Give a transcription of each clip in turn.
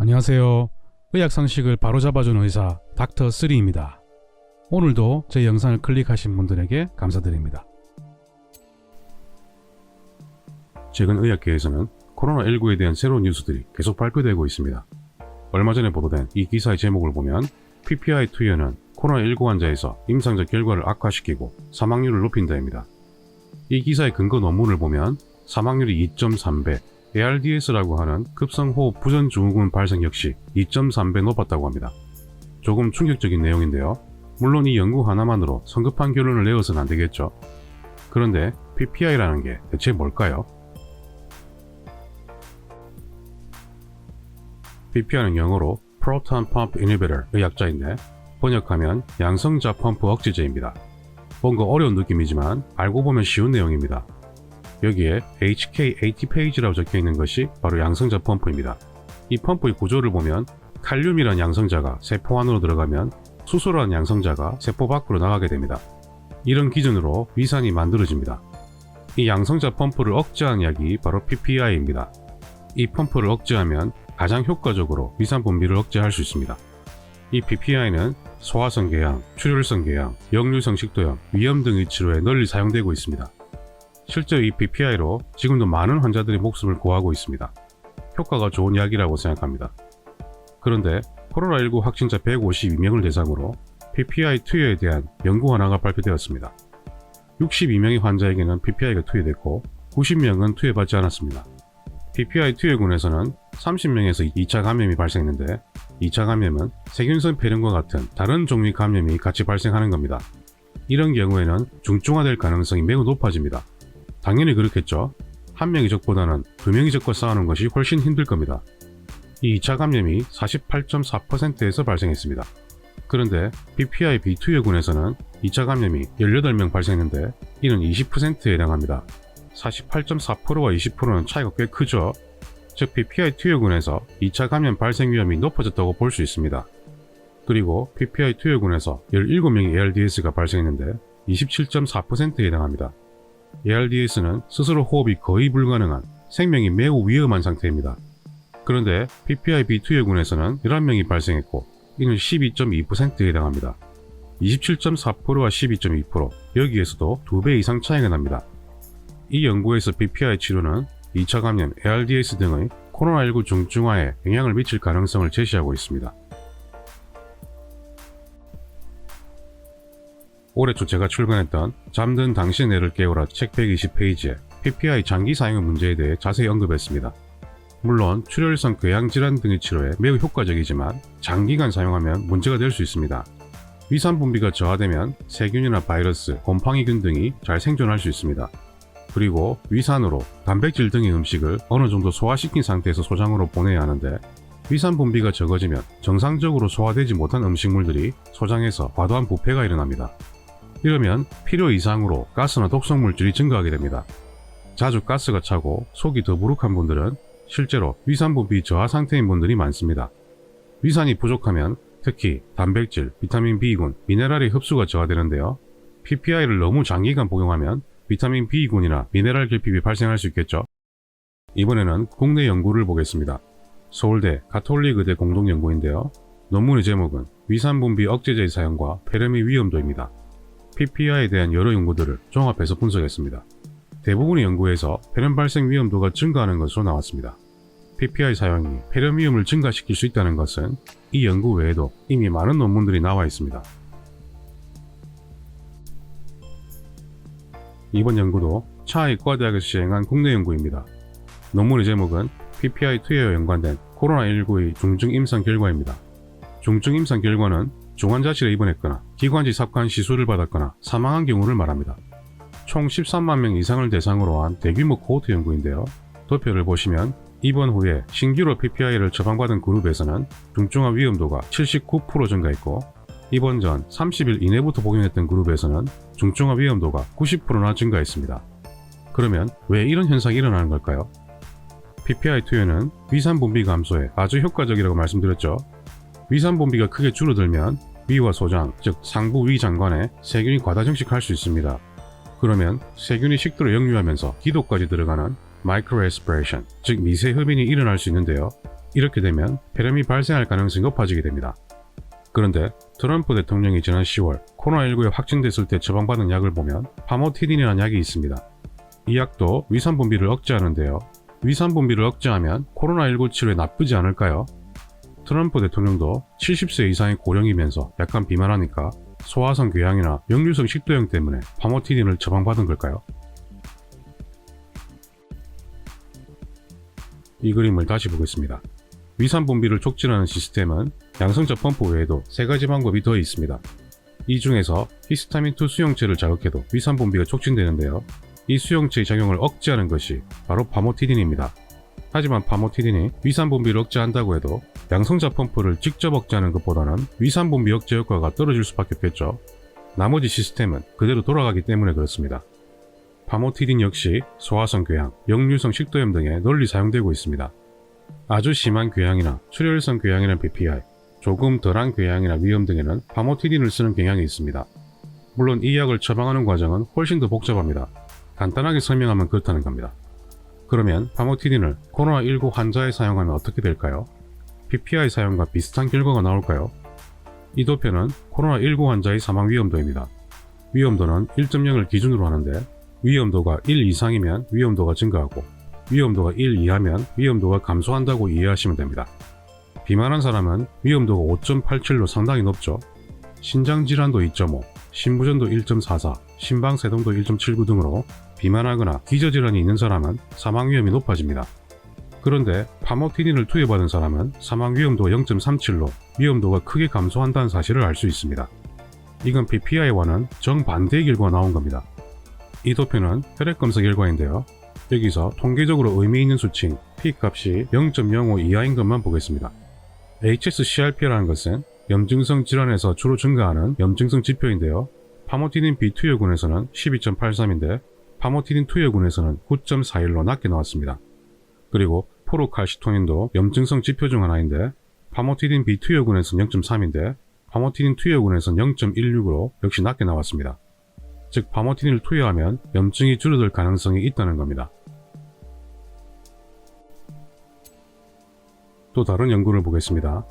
안녕하세요. 의학 상식을 바로잡아주는 의사 닥터3입니다. 오늘도 제 영상을 클릭하신 분들에게 감사드립니다. 최근 의학계에서는 코로나19에 대한 새로운 뉴스들이 계속 발표되고 있습니다. 얼마 전에 보도된 이 기사의 제목을 보면 PPI 투여는 코로나19 환자에서 임상적 결과를 악화시키고 사망률을 높인다입니다. 이 기사의 근거 논문을 보면 사망률이 2.3배, ARDS라고 하는 급성호흡 부전증후군 발생 역시 2.3배 높았다고 합니다. 조금 충격적인 내용인데요. 물론 이 연구 하나만으로 성급한 결론을 내어서는 안 되겠죠. 그런데 PPI라는 게 대체 뭘까요? PPI는 영어로 Proton Pump Inhibitor의 약자인데 번역하면 양성자 펌프 억제제입니다. 뭔가 어려운 느낌이지만 알고 보면 쉬운 내용입니다. 여기에 HK80페이지라고 적혀있는 것이 바로 양성자 펌프입니다. 이 펌프의 구조를 보면 칼륨이란 양성자가 세포 안으로 들어가면 수소라는 양성자가 세포 밖으로 나가게 됩니다. 이런 기준으로 위산이 만들어집니다. 이 양성자 펌프를 억제하는 약이 바로 PPI입니다. 이 펌프를 억제하면 가장 효과적으로 위산 분비를 억제할 수 있습니다. 이 PPI는 소화성 궤양, 출혈성 궤양, 역류성 식도염, 위염 등의 치료에 널리 사용되고 있습니다. 실제 이 PPI로 지금도 많은 환자들이 목숨을 구하고 있습니다. 효과가 좋은 약이라고 생각합니다. 그런데 코로나19 확진자 152명을 대상으로 PPI 투여에 대한 연구 하나가 발표되었습니다. 62명의 환자에게는 PPI가 투여됐고 90명은 투여받지 않았습니다. PPI 투여군에서는 30명에서 2차 감염이 발생했는데 2차 감염은 세균성 폐렴과 같은 다른 종류의 감염이 같이 발생하는 겁니다. 이런 경우에는 중증화될 가능성이 매우 높아집니다. 당연히 그렇겠죠. 한 명의 적보다는 두 명의 적과 싸우는 것이 훨씬 힘들 겁니다. 이 2차 감염이 48.4%에서 발생했습니다. 그런데 PPI 비투여군에서는 2차 감염이 18명 발생했는데 이는 20%에 해당합니다. 48.4%와 20%는 차이가 꽤 크죠. 즉 PPI 투여군에서 2차 감염 발생 위험이 높아졌다고 볼 수 있습니다. 그리고 PPI 투여군에서 17명의 ARDS가 발생했는데 27.4%에 해당합니다. ARDS는 스스로 호흡이 거의 불가능한 생명이 매우 위험한 상태입니다. 그런데 PPI 비투여군에서는 11명이 발생했고 이는 12.2%에 해당합니다. 27.4%와 12.2% 여기에서도 2배 이상 차이가 납니다. 이 연구에서 PPI 치료는 2차 감염, ARDS 등의 코로나19 중증화에 영향을 미칠 가능성을 제시하고 있습니다. 올해 초 제가 출간했던 잠든 당신의 뇌를 깨우라 책 120페이지에 PPI 장기 사용의 문제에 대해 자세히 언급했습니다. 물론 출혈성 궤양 질환 등의 치료에 매우 효과적이지만 장기간 사용하면 문제가 될 수 있습니다. 위산 분비가 저하되면 세균이나 바이러스, 곰팡이균 등이 잘 생존할 수 있습니다. 그리고 위산으로 단백질 등의 음식을 어느 정도 소화시킨 상태에서 소장으로 보내야 하는데 위산 분비가 적어지면 정상적으로 소화되지 못한 음식물들이 소장에서 과도한 부패가 일어납니다. 이러면 필요 이상으로 가스나 독성물질이 증가하게 됩니다. 자주 가스가 차고 속이 더부룩한 분들은 실제로 위산 분비 저하 상태인 분들이 많습니다. 위산이 부족하면 특히 단백질, 비타민 B군, 미네랄의 흡수가 저하되는데요. PPI를 너무 장기간 복용하면 비타민 B군이나 미네랄 결핍이 발생할 수 있겠죠. 이번에는 국내 연구를 보겠습니다. 서울대 가톨릭의대 공동연구인데요. 논문의 제목은 위산 분비 억제제의 사용과 폐렴의 위험도입니다. PPI에 대한 여러 연구들을 종합해서 분석했습니다. 대부분의 연구에서 폐렴 발생 위험도가 증가하는 것으로 나왔습니다. PPI 사용이 폐렴 위험을 증가시킬 수 있다는 것은 이 연구 외에도 이미 많은 논문들이 나와 있습니다. 이번 연구도 차이과대학에서 시행한 국내 연구입니다. 논문의 제목은 PPI 투여와 연관된 코로나19의 중증 임상 결과입니다. 중증 임상 결과는 중환자실에 입원했거나 기관지 삽관 시술을 받았거나 사망한 경우를 말합니다. 총 13만 명 이상을 대상으로 한 대규모 코호트 연구인데요. 도표를 보시면 입원 후에 신규로 PPI를 처방받은 그룹에서는 중증화 위험도가 79% 증가했고 입원 전 30일 이내부터 복용했던 그룹에서는 중증화 위험도가 90%나 증가했습니다. 그러면 왜 이런 현상이 일어나는 걸까요? PPI 투여는 위산 분비 감소에 아주 효과적이라고 말씀드렸죠. 위산 분비가 크게 줄어들면 위와 소장, 즉 상부 위 장관에 세균이 과다 증식할 수 있습니다. 그러면 세균이 식도로 역류하면서 기도까지 들어가는 마이크로 에스피레이션, 즉 미세 흡인이 일어날 수 있는데요. 이렇게 되면 폐렴이 발생할 가능성이 높아지게 됩니다. 그런데 트럼프 대통령이 지난 10월 코로나19에 확진됐을 때 처방받은 약을 보면 파모티딘이라는 약이 있습니다. 이 약도 위산분비를 억제하는데요. 위산분비를 억제하면 코로나19 치료에 나쁘지 않을까요? 트럼프 대통령도 70세 이상의 고령이면서 약간 비만하니까 소화성 궤양이나 역류성 식도염 때문에 파모티딘을 처방받은 걸까요? 이 그림을 다시 보겠습니다. 위산분비를 촉진하는 시스템은 양성자 펌프 외에도 3가지 방법이 더 있습니다. 이 중에서 히스타민2 수용체를 자극해도 위산분비가 촉진되는데요. 이 수용체의 작용을 억제하는 것이 바로 파모티딘입니다. 하지만 파모티딘이 위산분비를 억제한다고 해도 양성자 펌프를 직접 억제하는 것보다는 위산분비 억제 효과가 떨어질 수밖에 없겠죠. 나머지 시스템은 그대로 돌아가기 때문에 그렇습니다. 파모티딘 역시 소화성 궤양, 역류성 식도염 등에 널리 사용되고 있습니다. 아주 심한 궤양이나 출혈성 궤양이나 PPI, 조금 덜한 궤양이나 위염 등에는 파모티딘을 쓰는 경향이 있습니다. 물론 이 약을 처방하는 과정은 훨씬 더 복잡합니다. 간단하게 설명하면 그렇다는 겁니다. 그러면 파모티딘을 코로나19 환자에 사용하면 어떻게 될까요? PPI 사용과 비슷한 결과가 나올까요? 이 도표는 코로나19 환자의 사망 위험도입니다. 위험도는 1.0을 기준으로 하는데 위험도가 1 이상이면 위험도가 증가하고 위험도가 1 이하면 위험도가 감소한다고 이해하시면 됩니다. 비만한 사람은 위험도가 5.87로 상당히 높죠. 신장질환도 2.5, 심부전도 1.44, 심방세동도 1.79 등으로 비만하거나 기저질환이 있는 사람은 사망 위험이 높아집니다. 그런데 파모티딘을 투여받은 사람은 사망 위험도가 0.37로 위험도가 크게 감소한다는 사실을 알 수 있습니다. 이건 PPI와는 정반대의 결과가 나온 겁니다. 이 도표는 혈액검사 결과인데요. 여기서 통계적으로 의미 있는 수치인 P값이 0.05 이하인 것만 보겠습니다. HSCRP라는 것은 염증성 질환에서 주로 증가하는 염증성 지표인데요. 파모티딘 비투여군에서는 12.83인데 파모티딘 투여군에서는 9.41로 낮게 나왔습니다. 그리고 프로칼시토닌도 염증성 지표 중 하나인데 파모티딘 비투여군에서는 0.3인데 파모티딘 투여군에서는 0.16으로 역시 낮게 나왔습니다. 즉 파모티딘을 투여하면 염증이 줄어들 가능성이 있다는 겁니다. 또 다른 연구를 보겠습니다.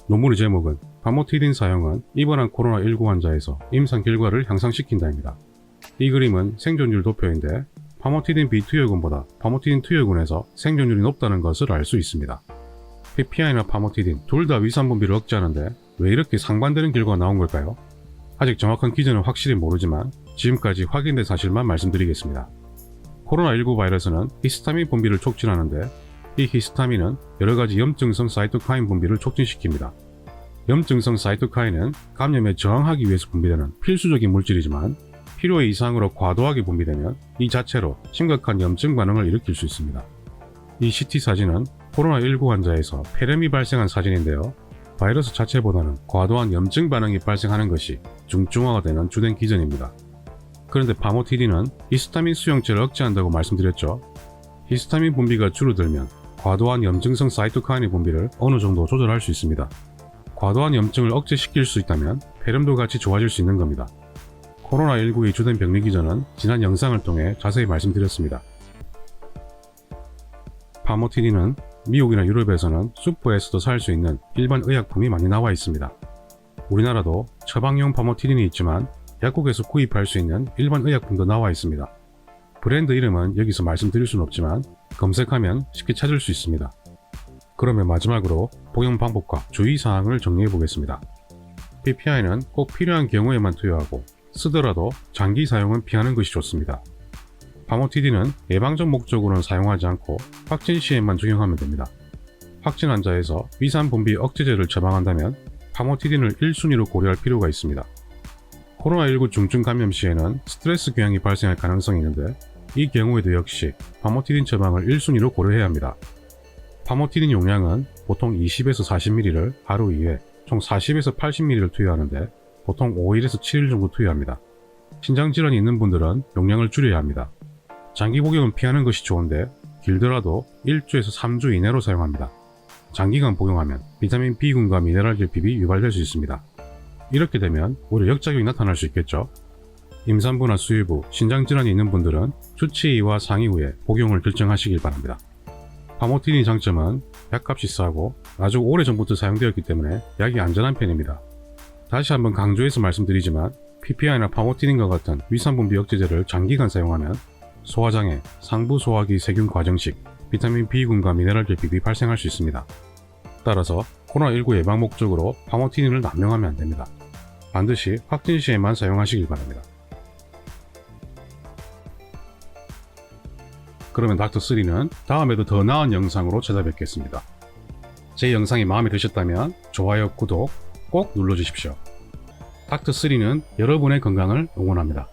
논문의 제목은 파모티딘 사용은 입원한 코로나19 환자에서 임상 결과를 향상시킨다입니다. 이 그림은 생존율 도표인데 파모티딘 비투여군보다 파모티딘 투여군에서 생존율이 높다는 것을 알 수 있습니다. PPI나 파모티딘 둘 다 위산분비를 억제하는데 왜 이렇게 상반되는 결과가 나온 걸까요? 아직 정확한 기전은 확실히 모르지만 지금까지 확인된 사실만 말씀드리겠습니다. 코로나19 바이러스는 히스타민 분비를 촉진하는데 이 히스타민은 여러가지 염증성 사이토카인 분비를 촉진시킵니다. 염증성 사이토카인은 감염에 저항하기 위해서 분비되는 필수적인 물질이지만 필요의 이상으로 과도하게 분비되면 이 자체로 심각한 염증 반응을 일으킬 수 있습니다. 이 CT 사진은 코로나19 환자에서 폐렴이 발생한 사진인데요. 바이러스 자체보다는 과도한 염증 반응이 발생하는 것이 중증화가 되는 주된 기전입니다. 그런데 파모티딘은 히스타민 수용체를 억제한다고 말씀드렸죠. 히스타민 분비가 줄어들면 과도한 염증성 사이토카인의 분비를 어느 정도 조절할 수 있습니다. 과도한 염증을 억제시킬 수 있다면 폐렴도 같이 좋아질 수 있는 겁니다. 코로나19의 주된 병리 기전은 지난 영상을 통해 자세히 말씀드렸습니다. 파모티딘은 미국이나 유럽에서는 슈퍼에서도 살 수 있는 일반 의약품이 많이 나와 있습니다. 우리나라도 처방용 파모티딘이 있지만 약국에서 구입할 수 있는 일반 의약품도 나와 있습니다. 브랜드 이름은 여기서 말씀드릴 수는 없지만 검색하면 쉽게 찾을 수 있습니다. 그러면 마지막으로 복용 방법과 주의사항을 정리해 보겠습니다. PPI는 꼭 필요한 경우에만 투여하고 쓰더라도 장기 사용은 피하는 것이 좋습니다. 파모티딘은 예방적 목적으로는 사용하지 않고 확진 시에만 적용하면 됩니다. 확진 환자에서 위산 분비 억제제를 처방한다면 파모티딘을 1순위로 고려할 필요가 있습니다. 코로나19 중증 감염 시에는 스트레스 궤양이 발생할 가능성이 있는데 이 경우에도 역시 파모티딘 처방을 1순위로 고려해야 합니다. 파모티딘 용량은 보통 20에서 40ml를 하루 2회, 총 40에서 80ml를 투여하는데 보통 5일에서 7일 정도 투여합니다. 신장질환이 있는 분들은 용량을 줄여야 합니다. 장기 복용은 피하는 것이 좋은데 길더라도 1주에서 3주 이내로 사용합니다. 장기간 복용하면 비타민 B군과 미네랄 결핍이 유발될 수 있습니다. 이렇게 되면 오히려 역작용이 나타날 수 있겠죠. 임산부나 수유부, 신장질환이 있는 분들은 주치의와 상의 후에 복용을 결정하시길 바랍니다. 파모틴의 장점은 약값이 싸고 아주 오래전부터 사용되었기 때문에 약이 안전한 편입니다. 다시 한번 강조해서 말씀드리지만 PPI나 파모틴인과 같은 위산분비 억제제를 장기간 사용하면 소화장애, 상부 소화기 세균 과정식, 비타민 B군과 미네랄 결핍이 발생할 수 있습니다. 따라서 코로나19 예방 목적으로 파모티닌을 남용하면 안됩니다. 반드시 확진 시에만 사용하시길 바랍니다. 그러면 닥터3는 다음에도 더 나은 영상으로 찾아뵙겠습니다. 제 영상이 마음에 드셨다면 좋아요, 구독 꼭 눌러주십시오. 닥터3는 여러분의 건강을 응원합니다.